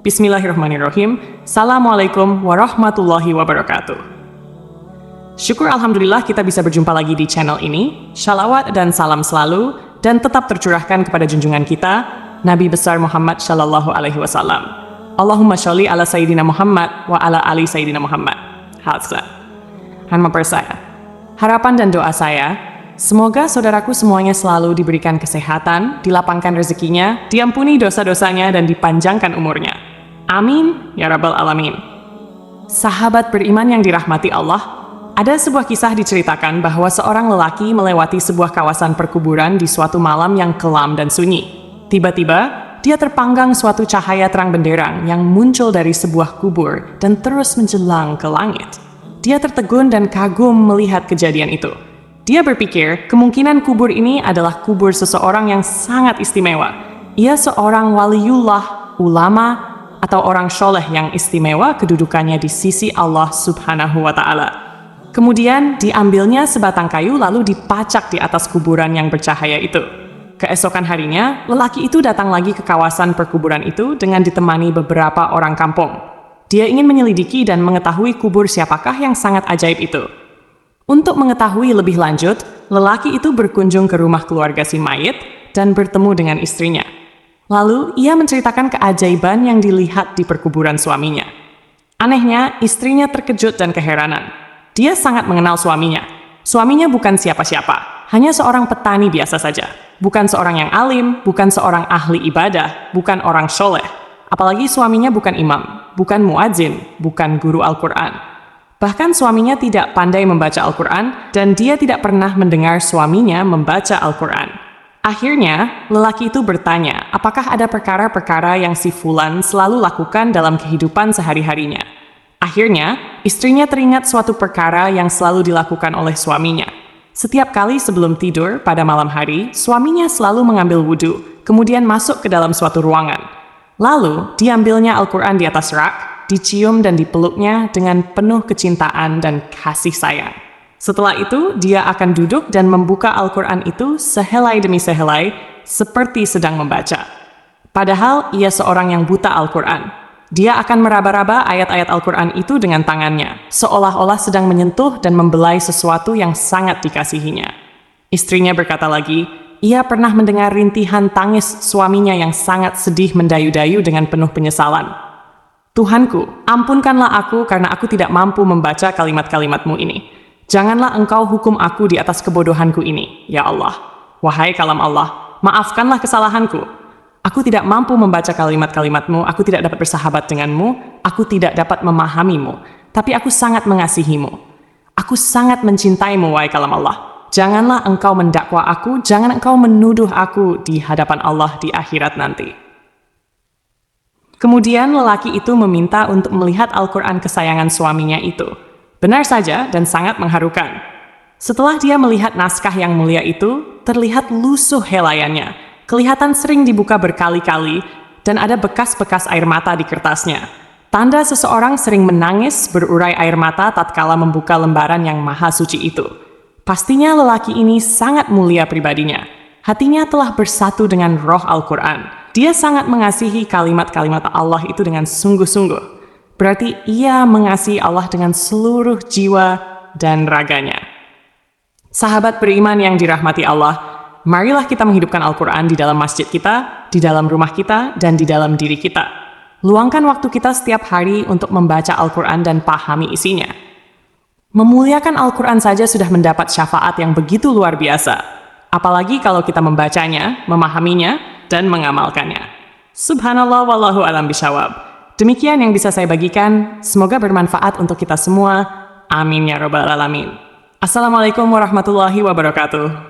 Bismillahirrahmanirrahim. Assalamualaikum warahmatullahi wabarakatuh. Syukur alhamdulillah kita bisa berjumpa lagi di channel ini. Shalawat dan salam selalu dan tetap tercurahkan kepada junjungan kita, Nabi besar Muhammad Shallallahu Alaihi Wasallam. Allahumma sholli ala Sayyidina Muhammad wa ala ali Sayyidina Muhammad. Hazrat. Harapan dan doa saya, semoga saudaraku semuanya selalu diberikan kesehatan, dilapangkan rezekinya, diampuni dosa-dosanya, dan dipanjangkan umurnya. Amin, ya Rabbal Alamin. Sahabat beriman yang dirahmati Allah, ada sebuah kisah diceritakan bahwa seorang lelaki melewati sebuah kawasan perkuburan di suatu malam yang kelam dan sunyi. Tiba-tiba, dia terpanggang suatu cahaya terang benderang yang muncul dari sebuah kubur dan terus menjelang ke langit. Dia tertegun dan kagum melihat kejadian itu. Dia berpikir kemungkinan kubur ini adalah kubur seseorang yang sangat istimewa. Ia seorang waliullah, ulama, atau orang soleh yang istimewa kedudukannya di sisi Allah Subhanahu wa Ta'ala. Kemudian diambilnya sebatang kayu lalu dipacak di atas kuburan yang bercahaya itu. Keesokan harinya, lelaki itu datang lagi ke kawasan perkuburan itu dengan ditemani beberapa orang kampung. Dia ingin menyelidiki dan mengetahui kubur siapakah yang sangat ajaib itu. Untuk mengetahui lebih lanjut, lelaki itu berkunjung ke rumah keluarga si mayit dan bertemu dengan istrinya. Lalu, ia menceritakan keajaiban yang dilihat di perkuburan suaminya. Anehnya, istrinya terkejut dan keheranan. Dia sangat mengenal suaminya. Suaminya bukan siapa-siapa, hanya seorang petani biasa saja. Bukan seorang yang alim, bukan seorang ahli ibadah, bukan orang soleh. Apalagi suaminya bukan imam, bukan muadzin, bukan guru Al-Quran. Bahkan suaminya tidak pandai membaca Al-Quran dan dia tidak pernah mendengar suaminya membaca Al-Quran. Akhirnya, lelaki itu bertanya, apakah ada perkara-perkara yang si Fulan selalu lakukan dalam kehidupan sehari-harinya. Akhirnya, istrinya teringat suatu perkara yang selalu dilakukan oleh suaminya. Setiap kali sebelum tidur pada malam hari, suaminya selalu mengambil wudhu, kemudian masuk ke dalam suatu ruangan. Lalu, diambilnya Al-Quran di atas rak, dicium dan dipeluknya dengan penuh kecintaan dan kasih sayang. Setelah itu, dia akan duduk dan membuka Al-Quran itu sehelai demi sehelai, seperti sedang membaca. Padahal, ia seorang yang buta Al-Quran. Dia akan meraba-raba ayat-ayat Al-Quran itu dengan tangannya, seolah-olah sedang menyentuh dan membelai sesuatu yang sangat dikasihinya. Istrinya berkata lagi, ia pernah mendengar rintihan tangis suaminya yang sangat sedih mendayu-dayu dengan penuh penyesalan. Tuhanku, ampunkanlah aku karena aku tidak mampu membaca kalimat-kalimatmu ini. Janganlah engkau hukum aku di atas kebodohanku ini, ya Allah. Wahai kalam Allah, maafkanlah kesalahanku. Aku tidak mampu membaca kalimat-kalimatmu, aku tidak dapat bersahabat denganmu, aku tidak dapat memahamimu, tapi aku sangat mengasihimu. Aku sangat mencintaimu, wahai kalam Allah. Janganlah engkau mendakwa aku, jangan engkau menuduh aku di hadapan Allah di akhirat nanti. Kemudian lelaki itu meminta untuk melihat Al-Quran kesayangan suaminya itu. Benar saja dan sangat mengharukan. Setelah dia melihat naskah yang mulia itu, terlihat lusuh helaiannya. Kelihatan sering dibuka berkali-kali, dan ada bekas-bekas air mata di kertasnya. Tanda seseorang sering menangis berurai air mata tatkala membuka lembaran yang maha suci itu. Pastinya lelaki ini sangat mulia pribadinya. Hatinya telah bersatu dengan roh Al-Quran. Dia sangat mengasihi kalimat-kalimat Allah itu dengan sungguh-sungguh. Berarti ia mengasihi Allah dengan seluruh jiwa dan raganya. Sahabat beriman yang dirahmati Allah, marilah kita menghidupkan Al-Quran di dalam masjid kita, di dalam rumah kita, dan di dalam diri kita. Luangkan waktu kita setiap hari untuk membaca Al-Quran dan pahami isinya. Memuliakan Al-Quran saja sudah mendapat syafaat yang begitu luar biasa. Apalagi kalau kita membacanya, memahaminya, dan mengamalkannya. Subhanallah wallahu alam bishawab. Demikian yang bisa saya bagikan. Semoga bermanfaat untuk kita semua. Amin ya Rabbal Alamin. Assalamualaikum warahmatullahi wabarakatuh.